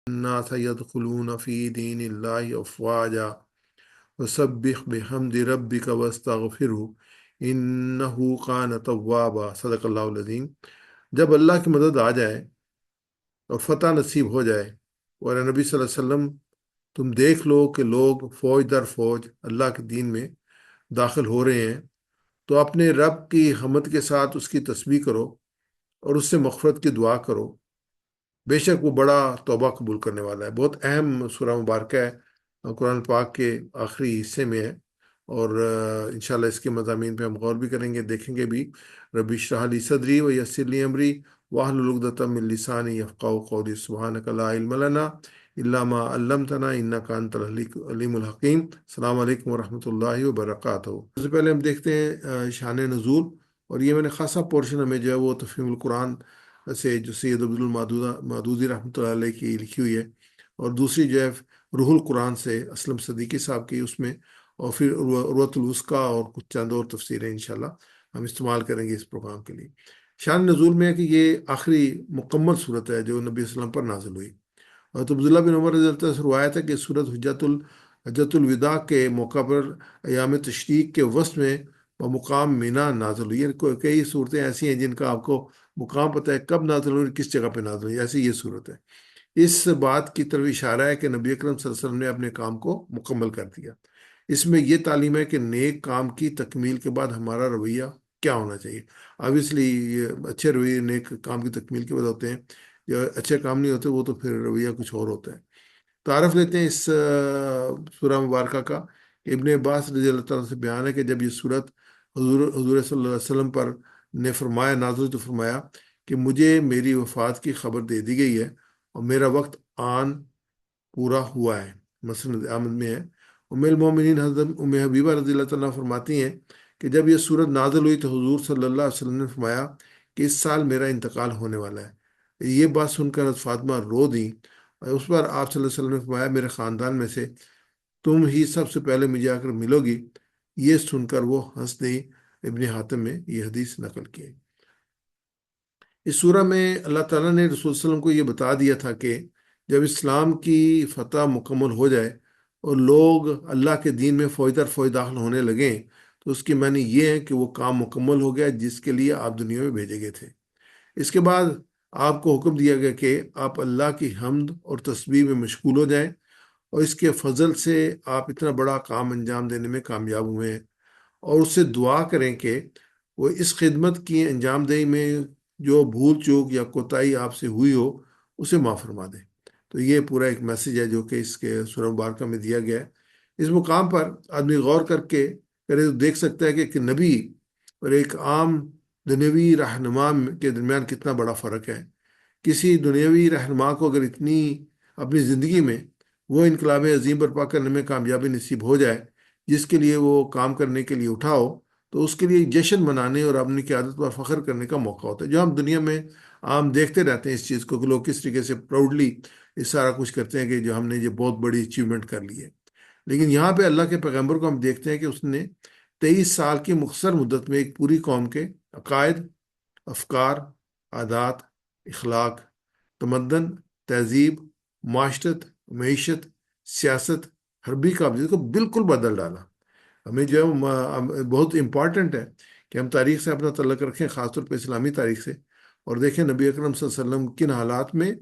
الناس يدخلون في دين الله أفواجا وسبح بحمد ربك واستغفره إنه كان توابا صدق اللہ العظیم۔ جب اللہ کی مدد آ جائے اور فتح نصیب ہو جائے، اور نبی صلی اللہ علیہ وسلم تم دیکھ لو کہ لوگ فوج در فوج اللہ کے دین میں داخل ہو رہے ہیں، تو اپنے رب کی حمد کے ساتھ اس کی تسبیح کرو اور اس سے مغفرت کی دعا کرو، بے شک وہ بڑا توبہ قبول کرنے والا ہے۔ بہت اہم سورہ مبارکہ ہے، قرآن پاک کے آخری حصے میں ہے، اور انشاءاللہ اس کے مضامین پہ ہم غور بھی کریں گے، دیکھیں گے بھی۔ رب اشرح لی صدری ویسر لی امری واحلل عقدۃ من لسانی یفقہوا قولی سبحانک لا علم لنا الا ما علمتنا انک انت العلیم الحکیم۔ السلام علیکم ورحمۃ اللہ وبرکاتہ۔ سب سے پہلے ہم دیکھتے ہیں شان نزول، اور یہ میں نے خاصا پورشن ہمیں جو ہے وہ تفہیم القرآن سے جو سید عبد المادودی رحمۃ اللہ علیہ کی لکھی ہوئی ہے، اور دوسری جو ہے روح القرآن سے اسلم صدیقی صاحب کی، اس میں، اور پھر عروۃ الوثقیٰ اور کچھ چند اور تفسیریں انشاءاللہ ہم استعمال کریں گے اس پروگرام کے لیے۔ شان نزول میں ہے کہ یہ آخری مکمل صورت ہے جو نبی صلی اللہ علیہ وسلم پر نازل ہوئی، اور تو عبداللہ بن عمر رضی اللہ عنہ سے روایت ہے کہ صورت حجۃ الوداع کے موقع پر ایام تشریق کے وسط میں بمقام مینا نازل ہوئی ہے۔ کئی صورتیں ایسی ہیں جن کا آپ کو مقام پتہ ہے کب نازل ہوئی، کس جگہ پہ نازل ہوئی، ایسی یہ صورت ہے۔ اس بات کی طرف اشارہ ہے کہ نبی اکرم صلی اللہ علیہ وسلم نے اپنے کام کو مکمل کر دیا۔ اس میں یہ تعلیم ہے کہ نیک کام کی تکمیل کے بعد ہمارا رویہ کیا ہونا چاہیے۔ obviously یہ اچھے رویے نیک کام کی تکمیل کے بعد ہوتے ہیں، جو اچھے کام نہیں ہوتے وہ تو پھر رویہ کچھ اور ہوتا ہے۔ تعارف لیتے ہیں اس سورہ مبارکہ کا، کہ ابن عباس رضی اللہ تعالیٰ سے بیان ہے کہ جب یہ صورت حضور صلی اللہ علیہ وسلم پر نے فرمایا نازل، تو فرمایا کہ مجھے میری وفات کی خبر دے دی گئی ہے اور میرا وقت آن پورا ہوا ہے۔ مسند احمد میں ہے۔ ام المومنین حضرت ام حبیبہ رضی اللہ تعالیٰ فرماتی ہیں کہ جب یہ صورت نازل ہوئی تو حضور صلی اللہ علیہ وسلم نے فرمایا کہ اس سال میرا انتقال ہونے والا ہے۔ یہ بات سن کر حضرت فاطمہ رو دیں، اس پر آپ صلی اللہ علیہ وسلم نے فرمایا میرے خاندان میں سے تم ہی سب سے پہلے مجھے آ کر ملو گی۔ یہ سن کر وہ ہنس دیں۔ ابن حاتم میں یہ حدیث نقل کی ہے۔ اس سورہ میں اللہ تعالیٰ نے رسول صلی اللہ علیہ وسلم کو یہ بتا دیا تھا کہ جب اسلام کی فتح مکمل ہو جائے اور لوگ اللہ کے دین میں فوج در فوج داخل ہونے لگیں، تو اس کی معنی یہ ہے کہ وہ کام مکمل ہو گیا جس کے لیے آپ دنیا میں بھیجے گئے تھے۔ اس کے بعد آپ کو حکم دیا گیا کہ آپ اللہ کی حمد اور تسبیح میں مشغول ہو جائیں، اور اس کے فضل سے آپ اتنا بڑا کام انجام دینے میں کامیاب ہوئے ہیں، اور اس سے دعا کریں کہ وہ اس خدمت کی انجام دہی میں جو بھول چوک یا کوتاہی آپ سے ہوئی ہو اسے معاف فرما دیں۔ تو یہ پورا ایک میسج ہے جو کہ اس کے سورہ مبارکہ میں دیا گیا ہے۔ اس مقام پر آدمی غور کر کے کرے تو دیکھ سکتا ہے کہ ایک نبی اور ایک عام دنیوی رہنما کے درمیان کتنا بڑا فرق ہے۔ کسی دنیوی رہنما کو اگر اتنی اپنی زندگی میں وہ انقلاب عظیم برپا کرنے میں کامیابی نصیب ہو جائے جس کے لیے وہ کام کرنے کے لیے اٹھا ہو، تو اس کے لیے جشن منانے اور اپنی قیادت پر فخر کرنے کا موقع ہوتا ہے، جو ہم دنیا میں عام دیکھتے رہتے ہیں اس چیز کو کہ لوگ کس طریقے سے پراؤڈلی یہ سارا کچھ کرتے ہیں کہ جو ہم نے یہ بہت بڑی اچیومنٹ کر لی ہے۔ لیکن یہاں پہ اللہ کے پیغمبر کو ہم دیکھتے ہیں کہ اس نے 23 سال کی مختصر مدت میں ایک پوری قوم کے عقائد، افکار، عادات، اخلاق، تمدن، تہذیب، معاشرت، معیشت، سیاست، حربی قابلیت کو بالکل بدل ڈالا۔ ہمیں جو ہے بہت امپورٹنٹ ہے کہ ہم تاریخ سے اپنا تعلق رکھیں، خاص طور پہ اسلامی تاریخ سے، اور دیکھیں نبی اکرم صلی اللہ علیہ وسلم کن حالات میں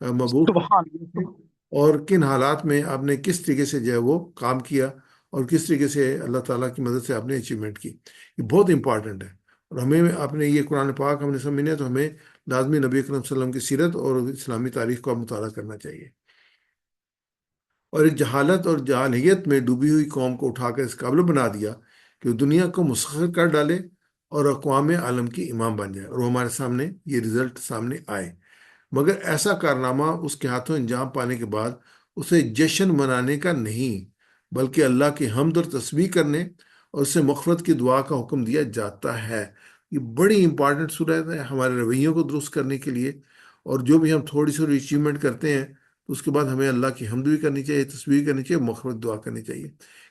مبعوث سبحان تھے، اور کن حالات میں آپ نے کس طریقے سے جو ہے وہ کام کیا، اور کس طریقے سے اللہ تعالیٰ کی مدد سے آپ نے اچیومنٹ کی۔ یہ بہت امپورٹنٹ ہے، اور ہمیں اپنے یہ قرآن پاک ہم نے سمجھنا ہے تو ہمیں لازمی نبی اکرم صلی اللہ علیہ وسلم کی سیرت اور اسلامی تاریخ کا مطالعہ کرنا چاہیے۔ اور ایک جہالت اور جاہلیت میں ڈوبی ہوئی قوم کو اٹھا کر اس قابل بنا دیا کہ وہ دنیا کو مسخر کر ڈالے اور اقوام عالم کی امام بن جائے، اور وہ ہمارے سامنے یہ رزلٹ سامنے آئے۔ مگر ایسا کارنامہ اس کے ہاتھوں انجام پانے کے بعد اسے جشن منانے کا نہیں، بلکہ اللہ کی حمد اور تسبیح کرنے اور اس سے مغفرت کی دعا کا حکم دیا جاتا ہے۔ یہ بڑی امپارٹنٹ صورت ہے ہمارے رویوں کو درست کرنے کے لیے، اور جو بھی ہم تھوڑی سی اچیومنٹ کرتے ہیں تو اس کے بعد ہمیں اللہ کی حمد بھی کرنی چاہیے، تسبیح کرنی چاہیے، مغفرت دعا کرنی چاہیے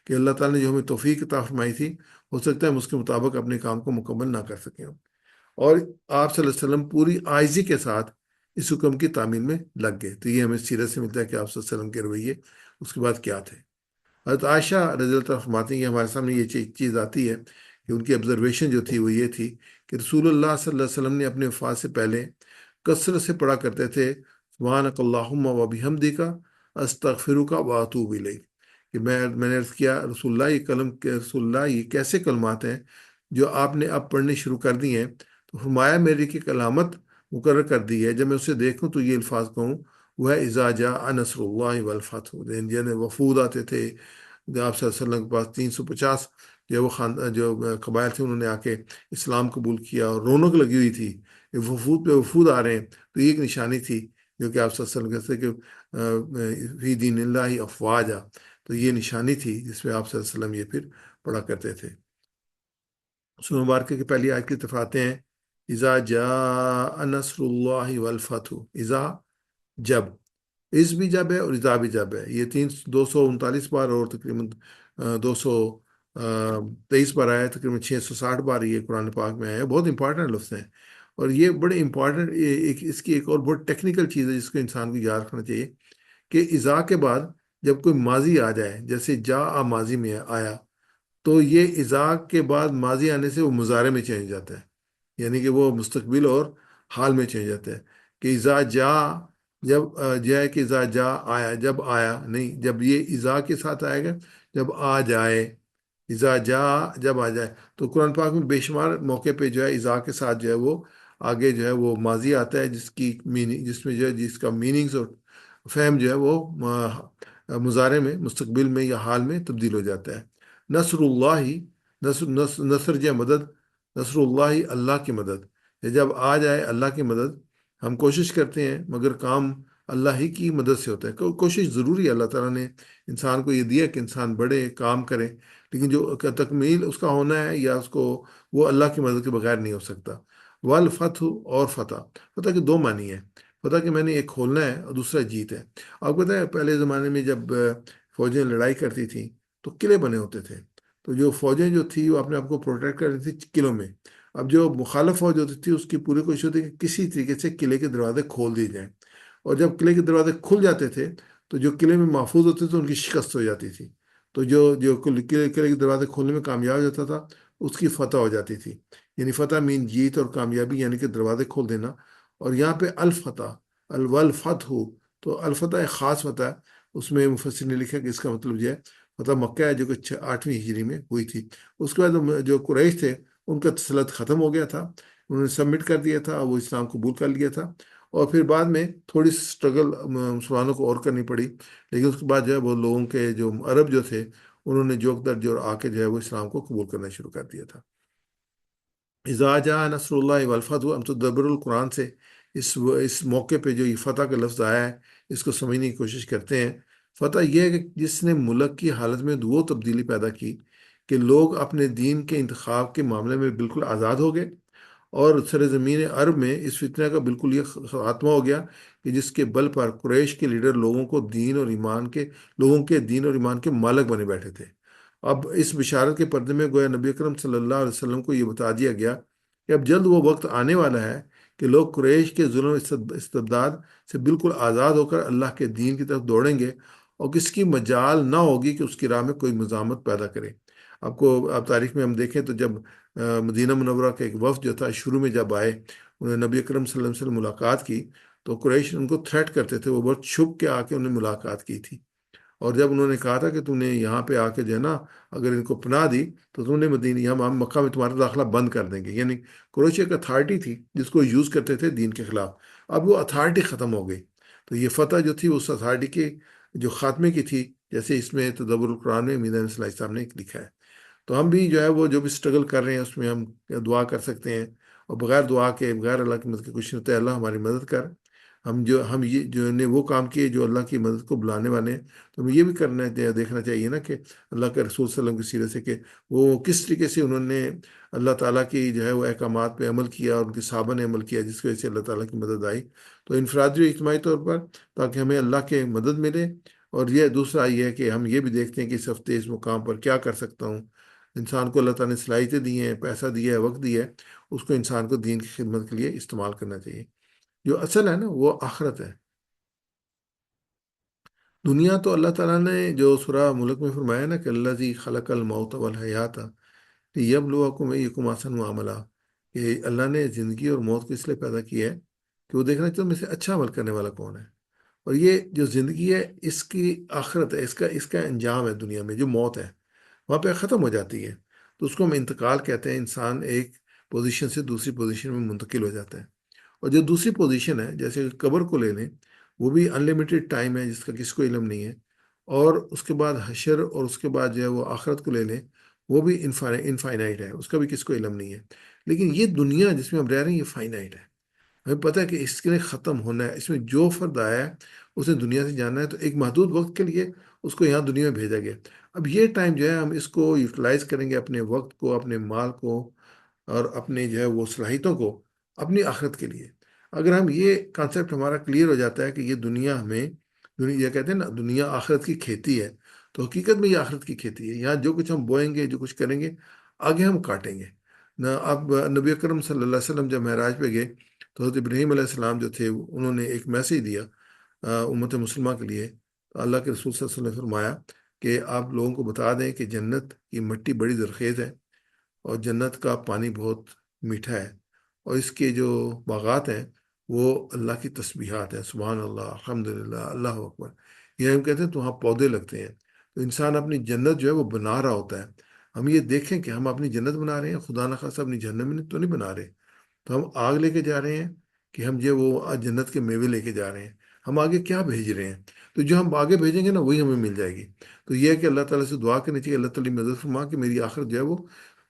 کہ اللہ تعالیٰ نے جو ہمیں توفیق عطا فرمائی تھی، ہو سکتا ہے ہم اس کے مطابق اپنے کام کو مکمل نہ کر سکیں۔ اور آپ صلی اللہ علیہ وسلم پوری عاجزی کے ساتھ اس حکم کی تعمیل میں لگ گئے۔ تو یہ ہمیں سیرت سے ملتا ہے کہ آپ صلی اللہ علیہ وسلم کے رویے اس کے بعد کیا تھے۔ حضرت عائشہ رضی اللہ عنہا فرماتی ہیں کہ ہمارے سامنے یہ چیز آتی ہے کہ ان کی آبزرویشن جو تھی وہ یہ تھی کہ رسول اللہ صلی اللہ علیہ وسلم نے اپنے وفات سے پہلے کثرت سے پڑھا کرتے تھے سبحانک اللہم و بحمدک استغفرک و اتوب الیک، کہ میں نے عرض کیا رسول اللہ رسول اللہ یہ کیسے کلمات ہیں جو آپ نے اب پڑھنے شروع کر دی ہیں؟ تو فرمایا میری کی علامت مقرر کر دی ہے، جب میں اسے دیکھوں تو یہ الفاظ کہوں، وہ ہے اذا جاء نصر اللہ والفتح، یعنی وفود آتے تھے آپ صلی اللہ علیہ وسلم کے پاس 350 جو وہ جو قبائل تھے انہوں نے آ کے اسلام قبول کیا اور رونق لگی ہوئی تھی، وفود پہ وفود آ رہے ہیں، تو یہ ایک نشانی تھی جو کہ آپ صلی اللہ علیہ وسلم کہتے کہ فی دین اللہ افواجا، تو یہ نشانی تھی جس میں آپ صلی اللہ علیہ وسلم یہ پھر پڑھا کرتے تھے۔ سورہ مبارکہ کی پہلی آیت کی طرف آتے ہیں، اذا جاء نصر اللہ والفتح، اذا جب، اس بھی جب ہے اور اذا بھی جب ہے، یہ 239 بار اور تقریباً 223 بار آیا ہے، تقریباً 660 بار یہ قرآن پاک میں آیا ہے، بہت امپورٹنٹ لفظ ہیں۔ اور یہ بڑے امپورٹنٹ، اس کی ایک اور بہت ٹیکنیکل چیز ہے جس کو انسان کو یاد رکھنا چاہیے کہ اذا کے بعد جب کوئی ماضی آ جائے، جیسے جاء ماضی میں آیا، تو یہ اذا کے بعد ماضی آنے سے وہ مضارع میں چینج جاتا ہے، یعنی کہ وہ مستقبل اور حال میں چینج جاتا ہے کہ اذا جا، جب جائے کہ اذا جا آیا، جب آیا نہیں، جب یہ اذا کے ساتھ آئے گا جب آ جائے، اذا جا جب آ جائے۔ تو قرآن پاک میں بے شمار موقع پہ جو ہے اذا کے ساتھ جو ہے وہ آگے جو ہے وہ ماضی آتا ہے، جس کی میننگ، جس میں جو ہے جس کا میننگز اور فہم جو ہے وہ مضارع میں، مستقبل میں یا حال میں تبدیل ہو جاتا ہے۔ نصر اللہ، نصر جو ہے مدد، نصر اللہ اللہ کی مدد، یا جب آ جائے اللہ کی مدد، ہم کوشش کرتے ہیں مگر کام اللہ ہی کی مدد سے ہوتا ہے۔ کوشش ضروری ہے، اللہ تعالیٰ نے انسان کو یہ دیا کہ انسان بڑے کام کرے، لیکن جو تکمیل اس کا ہونا ہے یا اس کو، وہ اللہ کی مدد کے بغیر نہیں ہو سکتا۔ والفتح، اور فتح، فتح کے دو معنی ہیں، فتح کہ میں نے ایک کھولنا ہے اور دوسرا جیت ہے۔ آپ کو پتہ ہے پہلے زمانے میں جب فوجیں لڑائی کرتی تھیں تو قلعے بنے ہوتے تھے، تو جو فوجیں جو تھی وہ اپنے آپ کو پروٹیکٹ کر رہی تھی قلعوں میں۔ اب جو مخالف فوج ہوتی تھی اس کی پوری کوشش ہوتی کہ کسی طریقے سے قلعے کے دروازے کھول دیے جائیں، اور جب قلعے کے دروازے کھل جاتے تھے تو جو قلعے میں محفوظ ہوتے تھے ان کی شکست ہو جاتی تھی، تو جو قلعے کے دروازے کھولنے میں کامیاب ہوتا تھا اس کی فتح ہو جاتی تھی۔ یعنی فتح مین جیت اور کامیابی، یعنی کہ دروازے کھول دینا۔ اور یہاں پہ الفتح، الفتح ہو، تو الفتح ایک خاص فتح ہے، اس میں مفسر نے لکھا کہ اس کا مطلب یہ ہے فتح مکہ ہے جو کہ 8ویں ہجری میں ہوئی تھی۔ اس کے بعد جو قریش تھے ان کا تسلط ختم ہو گیا تھا، انہوں نے سبمٹ کر دیا تھا، وہ اسلام قبول کر لیا تھا، اور پھر بعد میں تھوڑی سی اسٹرگل مسلمانوں کو اور کرنی پڑی، لیکن اس کے بعد جو ہے وہ لوگوں کے جو عرب جو تھے انہوں نے جوک در جو آ کے جو ہے وہ اسلام کو قبول کرنا شروع کر دیا تھا۔ اذا جاء نصر اللہ والفتح، ہم تو دبر القرآن سے اس موقع پہ جو یہ فتح کا لفظ آیا ہے اس کو سمجھنے کی کوشش کرتے ہیں۔ فتح یہ ہے کہ جس نے ملک کی حالت میں وہ تبدیلی پیدا کی کہ لوگ اپنے دین کے انتخاب کے معاملے میں بالکل آزاد ہو گئے، اور سرزمین عرب میں اس فتنہ کا بالکل یہ خاتمہ ہو گیا کہ جس کے بل پر قریش کے لیڈر لوگوں کے دین اور ایمان کے مالک بنے بیٹھے تھے۔ اب اس بشارت کے پردے میں گویا نبی اکرم صلی اللہ علیہ وسلم کو یہ بتا دیا گیا کہ اب جلد وہ وقت آنے والا ہے کہ لوگ قریش کے ظلم استبداد سے بالکل آزاد ہو کر اللہ کے دین کی طرف دوڑیں گے، اور کس کی مجال نہ ہوگی کہ اس کی راہ میں کوئی مزاحمت پیدا کرے۔ آپ تاریخ میں ہم دیکھیں تو جب مدینہ منورہ کا ایک وفد جو تھا شروع میں جب آئے، انہوں نے نبی اکرم صلی اللہ علیہ وسلم ملاقات کی، تو قریش ان کو تھریٹ کرتے تھے، وہ بہت چھپ کے آ کے انہوں نے ملاقات کی تھی، اور جب انہوں نے کہا تھا کہ تم نے یہاں پہ آ کے جو ہے نا اگر ان کو پناہ دی تو تم نے مدینہ، ہم مکہ میں تمہارا داخلہ بند کر دیں گے، یعنی قریش ایک اتھارٹی تھی جس کو یوز کرتے تھے دین کے خلاف، اب وہ اتھارٹی ختم ہو گئی۔ تو یہ فتح جو تھی اس اتھارٹی کے جو خاتمے کی تھی، جیسے اس میں تدبر القرآن میں میدان صلی اللہ علیہ وسلم نے لکھا ہے۔ تو ہم بھی جو ہے وہ جو بھی اسٹرگل کر رہے ہیں اس میں ہم دعا کر سکتے ہیں، اور بغیر دعا کے، بغیر اللہ کی مدد کے کچھ نہیں ہوتا ہے۔ اللہ ہماری مدد کر، ہم یہ جو نے وہ کام کیے جو اللہ کی مدد کو بلانے والے ہیں، تو ہمیں یہ بھی دیکھنا چاہیے نا کہ اللہ کے رسول صلی اللہ علیہ وسلم کی سیرت سے کہ وہ کس طریقے سے انہوں نے اللہ تعالیٰ کی جو ہے وہ احکامات پہ عمل کیا، اور ان کے صحابہ نے عمل کیا، جس کی وجہ سے اللہ تعالیٰ کی مدد آئی، تو انفرادی اور اجتماعی طور پر، تاکہ ہمیں اللہ کے مدد ملے۔ اور یہ دوسرا یہ ہے کہ ہم یہ بھی دیکھتے ہیں کہ اس ہفتے اس مقام پر کیا کر سکتا ہوں۔ انسان کو اللہ تعالیٰ نے صلاحیتیں دی ہیں، پیسہ دیا ہے، وقت دیا ہے، اس کو انسان کو دین کی خدمت کے لیے استعمال کرنا چاہیے۔ جو اصل ہے نا وہ آخرت ہے۔ دنیا تو اللہ تعالیٰ نے جو سورہ ملک میں فرمایا نا کہ الذی خلق الموت والحیات لیبلوکم ایکم احسن عملا، کہ اللہ نے زندگی اور موت کو اس لیے پیدا کیا ہے کہ وہ دیکھنا چاہتا میں سے اچھا عمل کرنے والا کون ہے۔ اور یہ جو زندگی ہے اس کی آخرت ہے، اس کا انجام ہے دنیا میں جو موت ہے، وہاں پہ ختم ہو جاتی ہے۔ تو اس کو ہم انتقال کہتے ہیں، انسان ایک پوزیشن سے دوسری پوزیشن میں منتقل ہو جاتا ہے۔ اور جو دوسری پوزیشن ہے جیسے قبر کو لے لیں، وہ بھی انلمیٹڈ ٹائم ہے جس کا کسی کو علم نہیں ہے۔ اور اس کے بعد حشر، اور اس کے بعد جو ہے وہ آخرت کو لے لیں، وہ بھی انفائنائٹ ہے، اس کا بھی کسی کو علم نہیں ہے۔ لیکن یہ دنیا جس میں ہم رہ رہے ہیں یہ فائنائٹ ہے، ہمیں پتہ ہے کہ اس کے لیے ختم ہونا ہے۔ اس میں جو فرد آیا ہے اسے دنیا سے جانا ہے، تو ایک محدود وقت کے لیے اس کو یہاں دنیا میں بھیجا گیا۔ اب یہ ٹائم جو ہے ہم اس کو یوٹیلائز کریں گے، اپنے وقت کو، اپنے مال کو، اور اپنے جو ہے وہ صلاحیتوں کو اپنی آخرت کے لیے۔ اگر ہم یہ کانسیپٹ ہمارا کلیئر ہو جاتا ہے کہ یہ دنیا ہمیں، دنیا یہ کہتے ہیں نا دنیا آخرت کی کھیتی ہے، تو حقیقت میں یہ آخرت کی کھیتی ہے۔ یہاں جو کچھ ہم بوئیں گے، جو کچھ کریں گے، آگے ہم کاٹیں گے نہ۔ اب نبی اکرم صلی اللہ علیہ وسلم جب معراج پہ گئے تو حضرت ابراہیم علیہ السلام جو تھے انہوں نے ایک میسیج دیا امت مسلمہ کے لیے۔ اللہ کے رسول صلی اللہ علیہ وسلم نے فرمایا کہ آپ لوگوں کو بتا دیں کہ جنت کی مٹی بڑی زرخیز ہے، اور جنت کا پانی بہت میٹھا ہے، اور اس کے جو باغات ہیں وہ اللہ کی تسبیحات ہیں، سبحان اللہ، الحمدللہ، اللہ اکبر۔ یہ ہم کہتے ہیں تو وہاں پودے لگتے ہیں۔ تو انسان اپنی جنت جو ہے وہ بنا رہا ہوتا ہے۔ ہم یہ دیکھیں کہ ہم اپنی جنت بنا رہے ہیں، خدا نخواستہ اپنی جہنم میں تو نہیں بنا رہے۔ تو ہم آگ لے کے جا رہے ہیں کہ ہم جو وہ جنت کے میوے لے کے جا رہے ہیں، ہم آگے کیا بھیج رہے ہیں؟ تو جو ہم آگے بھیجیں گے نا وہی ہمیں مل جائے گی۔ تو یہ ہے کہ اللہ تعالیٰ سے دعا کرنی چاہیے، اللہ تعالیٰ کی مدد فرما کہ میری آخرت جو ہے وہ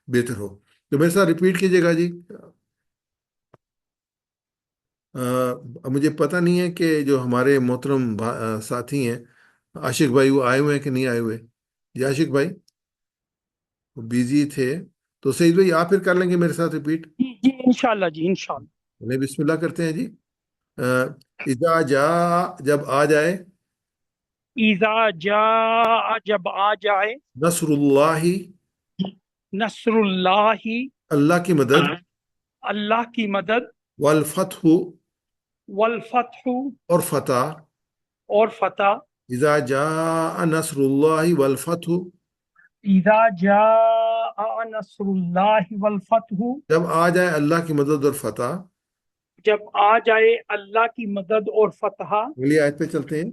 بہتر ہو۔ تو میرے ساتھ ریپیٹ کیجیے گا جی۔ اب مجھے پتہ نہیں ہے کہ جو ہمارے محترم ساتھی ہیں عاشق بھائی، وہ آئے ہوئے ہیں کہ نہیں آئے ہوئے؟ جی عاشق بھائی وہ بیزی تھے، تو سعید بھائی آپ پھر کر لیں گے میرے ساتھ ریپیٹ؟ جی جی انشاءاللہ جی انشاءاللہ۔ چلیں بسم اللہ کرتے ہیں جی۔ اذا جا، جب آ جائے، اذا جاء، جب آ جائے، نصر اللہ، نصر اللہ، اللہ کی مدد، اللہ کی مدد، والفتح، والفتح، اور فتح۔ اور فتح۔ اذا جاء نصر اللہ والفتح، اذا جاء نصر اللہ والفتح، جب آ جائے اللہ کی مدد اور فتح۔ جب آ جائے اللہ کی مدد اور فتح۔ اگلی آیت پہ چلتے ہیں۔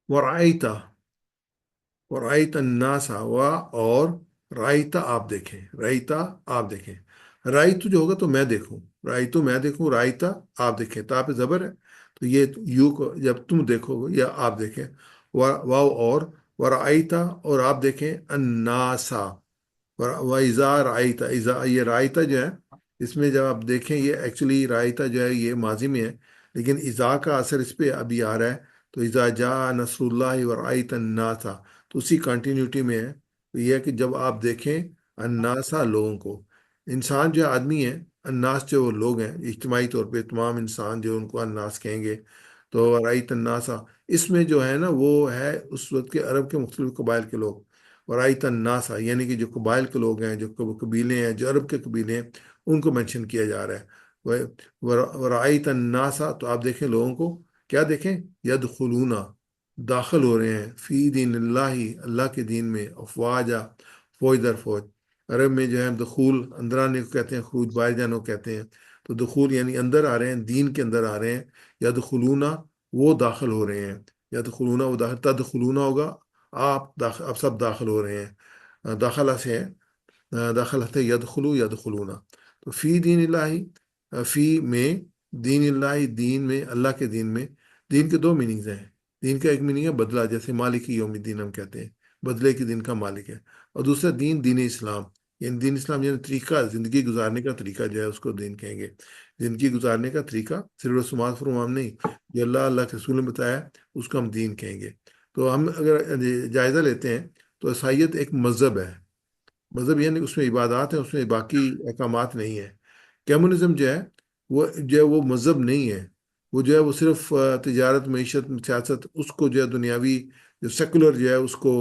ورائتا، ورائتا الناس، اور رائتا آپ دیکھیں، رائتا آپ دیکھیں۔ رائت جو ہوگا تو میں دیکھوں، رائتو میں دیکھوں، رائتا آپ دیکھیں، تا پہ زبر ہے تو یہ یو کو جب تم دیکھو گے یا آپ دیکھیں، واو اور ورائتا، اور آپ دیکھیں الناسا، وَإِذَا رَأَيْتَ، یہ رائتا جو ہے اس میں جب آپ دیکھیں، یہ ایکچولی رائتا جو ہے یہ ماضی میں ہے، لیکن اذا کا اثر اس پہ ابھی آ رہا ہے۔ تو اذا جاء نصر اللہ ورأیت الناس، تو اسی کنٹینیوٹی میں ہے۔ تو یہ ہے کہ جب آپ دیکھیں الناسا، لوگوں کو، انسان جو آدمی ہے، الناس جو وہ لوگ ہیں اجتماعی طور پہ تمام انسان جو ان کو الناس کہیں گے، تو ورأیت الناسا اس میں جو ہے نا وہ ہے اس وقت کے عرب کے مختلف قبائل کے لوگ۔ ورائت الناسا یعنی کہ جو قبائل کے لوگ ہیں، جو قبیلے ہیں، جو عرب کے قبیلے ہیں، ان کو منشن کیا جا رہا ہے۔ ورائت الناسا، تو آپ دیکھیں لوگوں کو، کیا دیکھیں؟ یدخلون، داخل ہو رہے ہیں، فی دین اللہ، اللہ کے دین میں، افواجا، فوج در فوج۔ عرب میں جو ہے دخول اندر آنے کو کہتے ہیں، خروج باہر جانے کو کہتے ہیں۔ تو دخول یعنی اندر آ رہے ہیں، دین کے اندر آ رہے ہیں۔ یدخلون، وہ داخل ہو رہے ہیں، یدخلون وہ داخل، تدخلون ہوگا آپ سب داخل ہو رہے ہیں، داخلہ سے ہے، داخلہ یدخلو یدخلون۔ تو فی دین اللہ، فی میں، دین اللہ، دین میں، اللہ کے دین میں۔ دین کے دو میننگز ہیں۔ دین کا ایک میننگ ہے بدلہ، جیسے مالک یوم الدین ہم کہتے ہیں، بدلے کے دن کا مالک ہے۔ اور دوسرا دین، دین اسلام، یعنی دین اسلام یعنی طریقہ، زندگی گزارنے کا طریقہ جو ہے اس کو دین کہیں گے۔ زندگی گزارنے کا طریقہ، صرف رسومات فرمان نہیں، جو اللہ، اللہ کے رسول نے بتایا اس کو ہم دین کہیں گے۔ تو ہم اگر جائزہ لیتے ہیں تو عیسائیت ایک مذہب ہے، مذہب یعنی اس میں عبادات ہیں، اس میں باقی احکامات نہیں ہیں۔ کمیونزم جو ہے وہ مذہب نہیں ہے، وہ جو ہے وہ صرف تجارت، معیشت، سیاست، اس کو جو ہے دنیاوی جو سیکولر جو ہے اس کو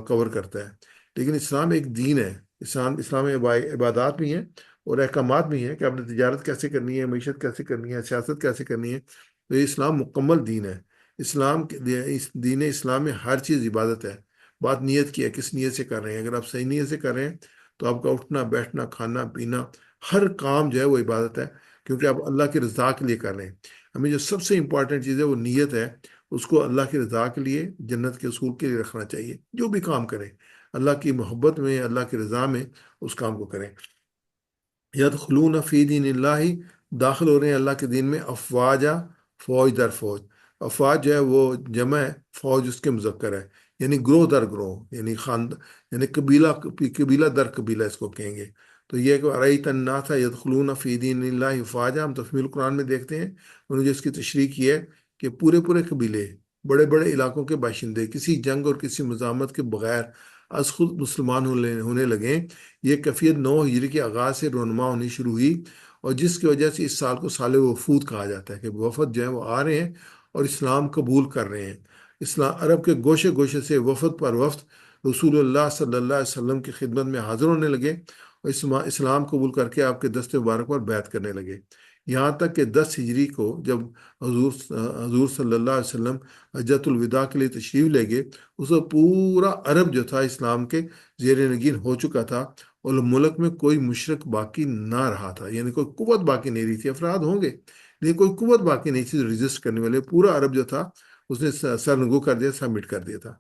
کور کرتا ہے۔ لیکن اسلام ایک دین ہے، اسلام میں عبادات بھی ہیں اور احکامات بھی ہیں کہ آپ نے تجارت کیسے کرنی ہے، معیشت کیسے کرنی ہے، سیاست کیسے کرنی ہے۔ تو یہ اسلام مکمل دین ہے۔ اس دین اسلام میں ہر چیز عبادت ہے۔ بات نیت کی ہے، کس نیت سے کر رہے ہیں۔ اگر آپ صحیح نیت سے کر رہے ہیں تو آپ کا اٹھنا بیٹھنا کھانا پینا ہر کام جو ہے وہ عبادت ہے، کیونکہ آپ اللہ کی رضا کے لیے کر رہے ہیں۔ ہمیں جو سب سے امپورٹنٹ چیز ہے وہ نیت ہے، اس کو اللہ کی رضا کے لیے، جنت کے اصول کے لیے رکھنا چاہیے۔ جو بھی کام کریں اللہ کی محبت میں، اللہ کی رضا میں اس کام کو کریں۔ یدخلون فی دین اللہ، داخل ہو رہے ہیں اللہ کے دین میں افواجا، فوج در فوج۔ افواج جو ہے وہ جمع ہے، فوج اس کے مذکر ہے، یعنی گروہ در گروہ، یعنی یعنی قبیلہ قبیلہ در قبیلہ اس کو کہیں گے۔ تو یہ کہ ارأیت الناس یدخلون فی دین اللہ افواجا، ہم تکمیل قرآن میں دیکھتے ہیں انہوں نے جو اس کی تشریح کی ہے کہ پورے پورے قبیلے، بڑے بڑے علاقوں کے باشندے کسی جنگ اور کسی مزاحمت کے بغیر از خود مسلمان ہونے لگیں۔ یہ کیفیت 9 ہجری کے آغاز سے رونما ہونی شروع ہوئی، اور جس کی وجہ سے اس سال کو سال وفود کہا جاتا ہے کہ وفد جو ہے وہ آ رہے ہیں اور اسلام قبول کر رہے ہیں۔ اسلام عرب کے گوشے گوشے سے وفد پر وفد رسول اللہ صلی اللہ علیہ وسلم کی خدمت میں حاضر ہونے لگے اور اسلام قبول کر کے آپ کے دست مبارک پر بیعت کرنے لگے، یہاں تک کہ 10 ہجری کو جب حضور صلی اللہ علیہ وسلم حجۃ الوداع کے لیے تشریف لے گئے، اس وقت پورا عرب جو تھا اسلام کے زیر نگین ہو چکا تھا، اور ملک میں کوئی مشرک باقی نہ رہا تھا، یعنی کوئی قوت باقی نہیں رہی تھی۔ افراد ہوں گے لیکن کوئی قوت باقی نہیں تھی ریزسٹ کرنے والے۔ پورا عرب جو تھا اس نے سرنگو کر دیا، سبمٹ کر دیا تھا۔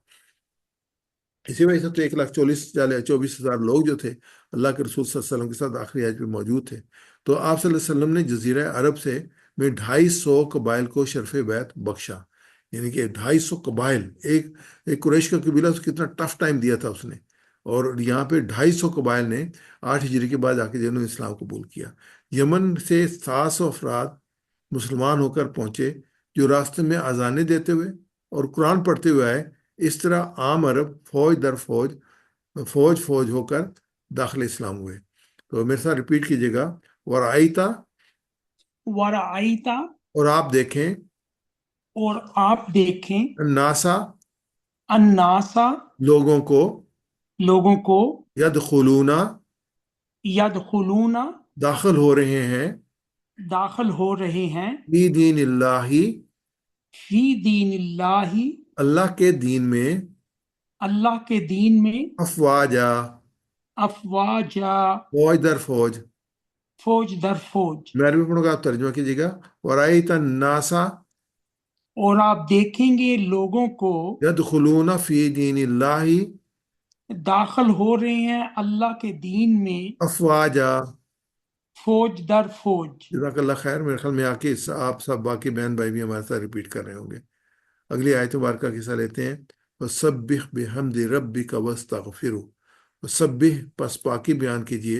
اسی وجہ سے تو 1,24,000 لوگ جو تھے اللہ کے رسول صلی اللہ علیہ وسلم کے ساتھ آخری حج پہ موجود تھے۔ تو آپ صلی اللہ علیہ وسلم نے جزیرہ عرب سے میں 250 قبائل کو شرف بیعت بخشا، یعنی کہ 250 قبائل، ایک قریش کا قبیلہ اس کو کتنا ٹف ٹائم دیا تھا اس نے، اور یہاں پہ 250 قبائل نے 8 ہجری کے بعد آ کے جنہوں نے اسلام قبول کیا۔ یمن سے 700 افراد مسلمان ہو کر پہنچے جو راستے میں اذانیں دیتے ہوئے اور قرآن پڑھتے ہوئے آئے۔ اس طرح عام عرب فوج در فوج، فوج فوج ہو کر داخل اسلام ہوئے۔ تو میرے ساتھ ریپیٹ کیجیے گا، ورائیتا، ورائیتا، اور آپ دیکھیں، اور آپ دیکھیں، ناسا، الناسا، لوگوں کو، لوگوں کو، یدخلون، یدخلون، داخل ہو رہے ہیں، داخل ہو رہے ہیں، فی دین اللہ، فی دین اللہ، اللہ کے دین میں، اللہ کے دین میں، افواجا، افواجا، فوج در فوج۔ فوج در فوج۔ میں عربی پڑھوں گا، آپ ترجمہ کیجیے گا، ورائیت الناسا اور آپ دیکھیں گے لوگوں کو یدخلون فی دین اللہ داخل ہو رہے ہیں اللہ کے دین میں، افواجا۔ فوج در فوج۔ جزاک اللہ خیر۔ میرے خیال میں آپ سب باقی بہن بھائی بھی ہمارے ساتھ ریپیٹ کر رہے ہوں گے۔ اگلی آیت مبارکہ کا حصہ لیتے ہیں۔ وَسَبِّحْ بِحَمْدِ رَبِّكَ وَاسْتَغْفِرْهُ، وَسَبِّحْ، پس پاکی بیان کیجئے،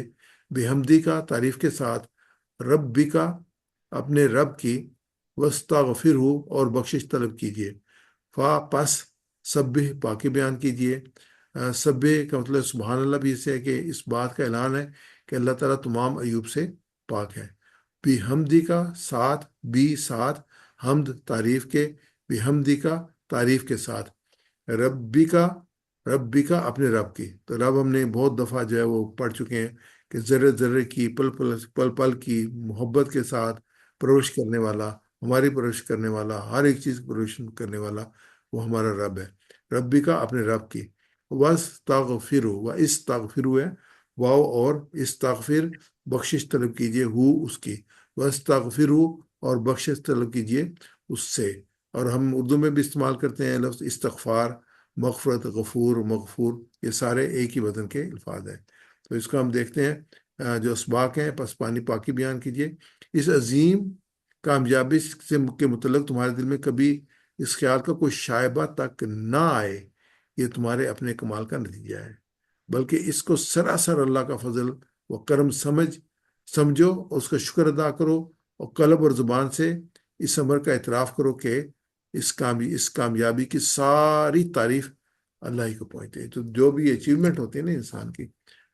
بحمدی کا، تعریف کے ساتھ، ربی کا، اپنے رب کی، وَاسْتَغْفِرْهُ، اور بخشش طلب کیجئے۔ پس سبح، پاکی بیان کیجئے۔ سبح کا مطلب سبحان اللہ بھی اس ہے کہ اس بات کا اعلان ہے کہ اللہ تعالیٰ تمام عیوب سے پاک ہے۔ بحمدی کا، ساتھ، ساتھ، حمد تعریف کے، بحمدی کا تعریف کے ساتھ، ربی کا اپنے رب کی۔ تو رب ہم نے بہت دفعہ جو ہے وہ پڑھ چکے ہیں کہ ذرے ذرے کی، پل پل کی محبت کے ساتھ پرورش کرنے والا، ہماری پرورش کرنے والا، ہر ایک چیز کی پرورش کرنے والا وہ ہمارا رب ہے۔ ربی کا اپنے رب کی۔ وَاسْتَغْفِرُوا، وَاسْتَغْفِرُوا ہے واو، اور استغفر، بخشش طلب کیجئے، ہو اس کی، وَاسْتَغْفِرُوا، اور بخشش طلب کیجئے اس سے۔ اور ہم اردو میں بھی استعمال کرتے ہیں لفظ استغفار، مغفرت، غفور، مغفور، یہ سارے ایک ہی وزن کے الفاظ ہیں۔ تو اس کو ہم دیکھتے ہیں جو اسباق ہیں، پس پاکی بیان کیجئے۔ اس عظیم کامیابی کے متعلق تمہارے دل میں کبھی اس خیال کا کوئی شائبہ تک نہ آئے یہ تمہارے اپنے کمال کا نتیجہ ہے، بلکہ اس کو سراسر اللہ کا فضل و کرم سمجھو، اور اس کا شکر ادا کرو، اور قلب اور زبان سے اس امر کا اعتراف کرو کہ اس کامیابی کی ساری تعریف اللہ ہی کو پہنچتے ہیں۔ تو جو بھی اچیومنٹ ہوتے ہیں نا انسان کی،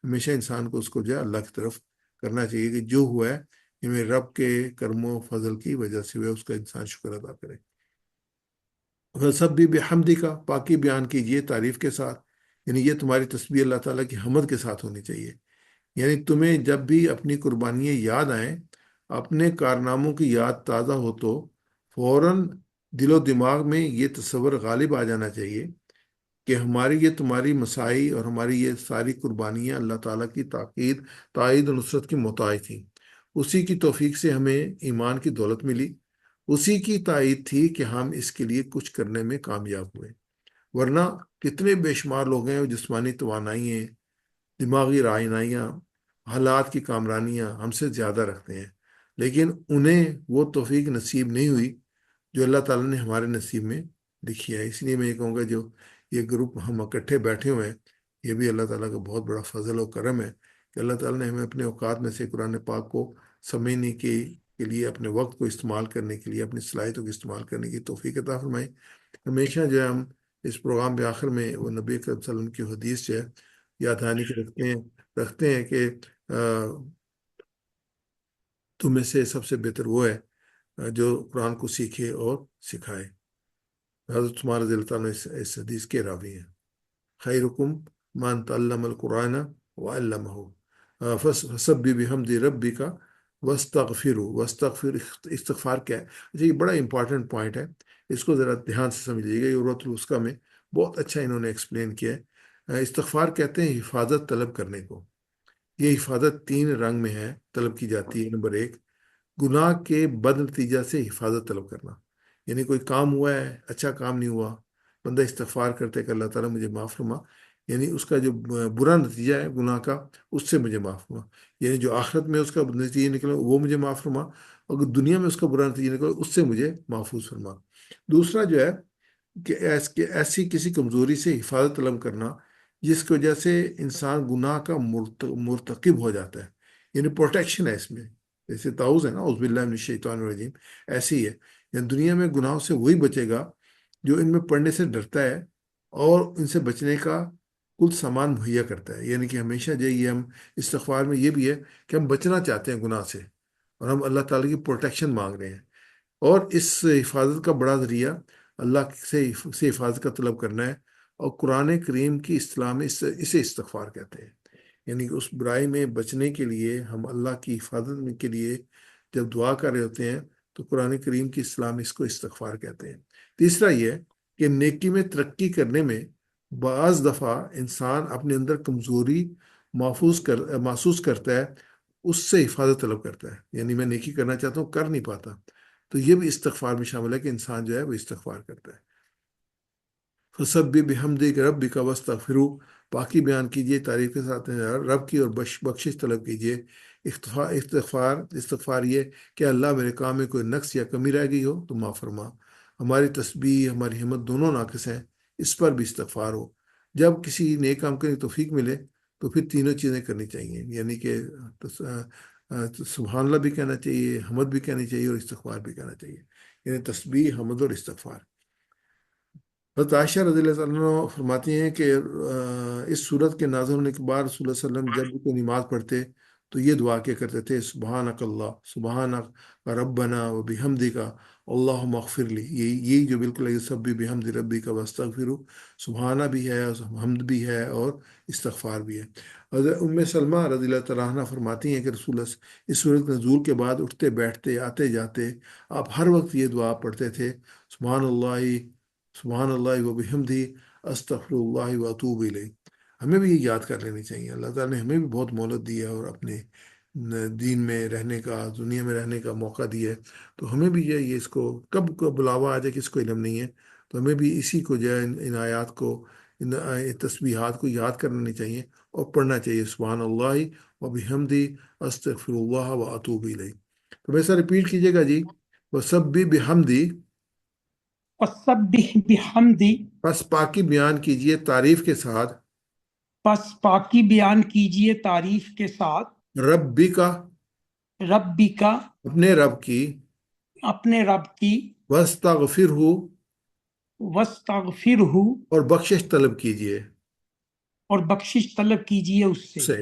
ہمیشہ انسان کو اس کو جو ہے اللہ کی طرف کرنا چاہیے کہ جو ہوا ہے یہ میرے رب کے کرم و فضل کی وجہ سے ہوا، اس کا انسان شکر ادا کرے۔ وسبح بحمدی کا، پاکی بیان کیجئے تعریف کے ساتھ، یعنی یہ تمہاری تسبیح اللہ تعالیٰ کی حمد کے ساتھ ہونی چاہیے۔ یعنی تمہیں جب بھی اپنی قربانیاں یاد آئیں، اپنے کارناموں کی یاد تازہ ہو، تو فوراً دل و دماغ میں یہ تصور غالب آ جانا چاہیے کہ ہماری یہ تمہاری مساعی اور ہماری یہ ساری قربانیاں اللہ تعالیٰ کی تائید و نصرت کی محتاج تھیں۔ اسی کی توفیق سے ہمیں ایمان کی دولت ملی، اسی کی تائید تھی کہ ہم اس کے لیے کچھ کرنے میں کامیاب ہوئے۔ ورنہ کتنے بے شمار لوگ ہیں جو جسمانی توانائییں، دماغی رعنائیاں، حالات کی کامرانیاں ہم سے زیادہ رکھتے ہیں، لیکن انہیں وہ توفیق نصیب نہیں ہوئی جو اللہ تعالیٰ نے ہمارے نصیب میں لکھی ہے۔ اس لیے میں یہ کہوں گا، جو یہ گروپ ہم اکٹھے بیٹھے ہوئے ہیں، یہ بھی اللہ تعالیٰ کا بہت بڑا فضل و کرم ہے کہ اللہ تعالیٰ نے ہمیں اپنے اوقات میں سے قرآن پاک کو سمجھنے کے لیے، اپنے وقت کو استعمال کرنے کے لیے، اپنی صلاحیتوں کو استعمال کرنے کی توفیق عطا فرمائی۔ ہمیشہ جو ہے ہم اس پروگرام کے آخر میں وہ نبی کریم صلی اللہ علیہ وسلم کی حدیث جو ہے یاد دہانی کے رکھتے ہیں کہ تم میں سے سب سے بہتر وہ ہے جو قرآن کو سیکھے اور سکھائے۔ حضرت عمر رضی اللہ تعالیٰ اس حدیث کے راوی ہیں۔ خیرکم من تعلم القرآن وعلمہ فسبح بحمد ربک واستغفر استغفار کیا ہے؟ اچھا، یہ بڑا امپورٹنٹ پوائنٹ ہے، اس کو ذرا دھیان سے سمجھ لیجیے گا۔ یہ عروۃ الوثقیٰ میں بہت اچھا انہوں نے ایکسپلین کیا ہے۔ استغفار کہتے ہیں حفاظت طلب کرنے کو۔ یہ حفاظت تین رنگ میں ہے، طلب کی جاتی ہے۔ نمبر ایک، گناہ کے بد نتیجہ سے حفاظت طلب کرنا، یعنی کوئی کام ہوا ہے، اچھا کام نہیں ہوا، بندہ استغفار کرتے کہ اللہ تعالیٰ مجھے معاف فرما، یعنی اس کا جو برا نتیجہ ہے گناہ کا، اس سے مجھے معاف فرما، یعنی جو آخرت میں اس کا نتیجہ نکلا وہ مجھے معاف فرما، اور دنیا میں اس کا برا نتیجہ نکلا اس سے مجھے محفوظ فرما۔ دوسرا جو ہے کہ ایسی کسی کمزوری سے حفاظت طلب کرنا جس کی وجہ سے انسان گناہ کا مرتکب ہو جاتا ہے، یعنی پروٹیکشن ہے اس میں، جیسے تعوذ ہے نا، اعوذ باللہ من الشیطان الرجیم، ایسے ہی ہے۔ یعنی دنیا میں گناہوں سے وہی بچے گا جو ان میں پڑنے سے ڈرتا ہے اور ان سے بچنے کا کل سامان مہیا کرتا ہے۔ یعنی کہ ہمیشہ جو یہ ہم استغفار میں یہ بھی ہے کہ ہم بچنا چاہتے ہیں گناہ سے، اور ہم اللہ تعالیٰ کی پروٹیکشن مانگ رہے ہیں، اور اس حفاظت کا بڑا ذریعہ اللہ سے حفاظت کا طلب کرنا ہے، اور قرآن کریم کی اصطلاح میں اسے استغفار کہتے ہیں۔ یعنی کہ اس برائی میں بچنے کے لیے، ہم اللہ کی حفاظت کے لیے جب دعا کر رہے ہوتے ہیں تو قرآن کریم کی اصطلاح میں اس کو استغفار کہتے ہیں۔ تیسرا یہ ہے کہ نیکی میں ترقی کرنے میں بعض دفعہ انسان اپنے اندر کمزوری محسوس کرتا ہے، اس سے حفاظت طلب کرتا ہے، یعنی میں نیکی کرنا چاہتا ہوں، کر نہیں پاتا، تو یہ بھی استغفار میں شامل ہے کہ انسان جو ہے وہ استغفار کرتا ہے۔ فسبح بحمد ربک واستغفرہ، پاکی بیان کیجیے تعریف کے ساتھ رب کی، اور بخشش طلب کیجیے۔ استغفار یہ کہ اللہ میرے کام میں کوئی نقص یا کمی رہ گئی ہو تو معاف فرما، ہماری تسبیح ہماری ہمت دونوں ناقص ہیں، اس پر بھی استغفار ہو۔ جب کسی نیک کام کرنے کی توفیق ملے تو پھر تینوں چیزیں کرنی چاہیے، یعنی کہ سبحان اللہ بھی کہنا چاہیے، حمد بھی کہنی چاہیے، اور استغفار بھی کہنا چاہیے، یعنی تسبیح، حمد اور استغفار۔ حضرت عائشہ رضی اللہ عنہ فرماتی ہیں کہ اس صورت کے نازل ہونے کے بعد رسول اللہ صلی اللہ علیہ وسلم جب بھی کوئی نماز پڑھتے تو یہ دعا کیا کرتے تھے، سبحانک اللہ، سبحانک ربنا و بحمدک اللہم اغفر لی۔ یہی جو بالکل یسبح بحمد ربک واستغفرہ، سبحانہ بھی ہے، حمد بھی ہے، اور استغفار بھی ہے۔ حضرت ام سلمہ رضی اللہ تعالیٰ عنہ فرماتی ہیں کہ رسول اللہ اس صورت نزول کے بعد اٹھتے بیٹھتے آتے جاتے آپ ہر وقت یہ دعا پڑھتے تھے، سبحان اللہ و بحمدہ استغفر اللہ و اتوب الیہ۔ ہمیں بھی یہ یاد کر لینی چاہیے، اللہ تعالیٰ نے ہمیں بھی بہت مہلت دی ہے اور اپنے دین میں رہنے کا، دنیا میں رہنے کا موقع دیا ہے، تو ہمیں بھی یہ اس کو کب بلاوا آ جائے کہ اس کو علم نہیں ہے، تو ہمیں بھی اسی کو جو ہے ان آیات کو، ان تسبیحات کو یاد کرنی چاہیے اور پڑھنا چاہیے، سبحان اللہ و بحمدہ استغفر اللہ و اتوب الیہ۔ تو ویسا ریپیٹ کیجیے گا جی، وسبح بحمدہ، وسبح بحمدی، بس پاکی بیان کیجئے تعریف کے ساتھ، پس پاکی بیان کیجئے تعریف کے ساتھ، ربی کا، ربی کا، اپنے رب کی، اپنے رب کی، واستغفرہ، واستغفرہ، اور بخشش طلب کیجئے اور بخشش طلب کیجئے اس سے۔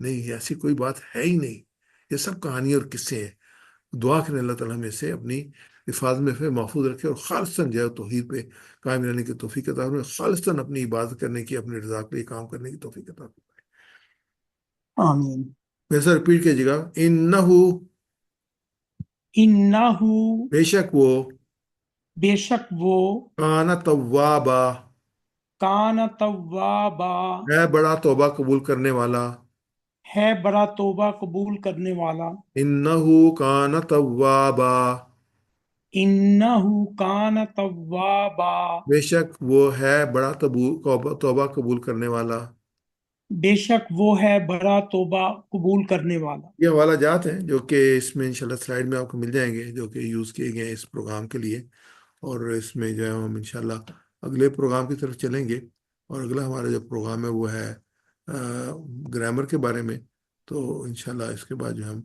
نہیں، ایسی کوئی بات ہے ہی نہیں، یہ سب کہانی اور قصے ہیں۔ دعا کریں اللہ تعالیٰ ہمیں سے اپنی حفاظت میں سے محفوظ رکھے، اور خالصتاً جو ہے توحید پہ قائم رہنے کی توفیق عطا فرمائے، خالصتاً اپنی عبادت کرنے کی، اپنی رضا کے لیے کام کرنے کی توفیق عطا فرمائے۔ آمین۔ میرے ساتھ رپیٹ کیجیے گا، انہو، انہو، بے شک وہ، بے شک وہ، کان توابا، کان توابا، ہے بڑا توبہ قبول کرنے والا، ہے بڑا توبہ قبول کرنے والا، انہو کان توابا، انہو کان توابا، بے شک وہ ہے بڑا توبہ قبول کرنے والا۔ بے شک وہ ہے بڑا توبہ قبول کرنے والا۔ یہ حوالہ جات ہیں جو کہ اس میں انشاءاللہ سلائیڈ میں آپ کو مل جائیں گے، جو کہ یوز کیے گئے ہیں اس پروگرام کے لیے، اور اس میں جو ہے ہم انشاءاللہ اگلے پروگرام کی طرف چلیں گے، اور اگلا ہمارا جو پروگرام ہے وہ ہے گرامر کے بارے میں، تو انشاءاللہ اس کے بعد جو ہم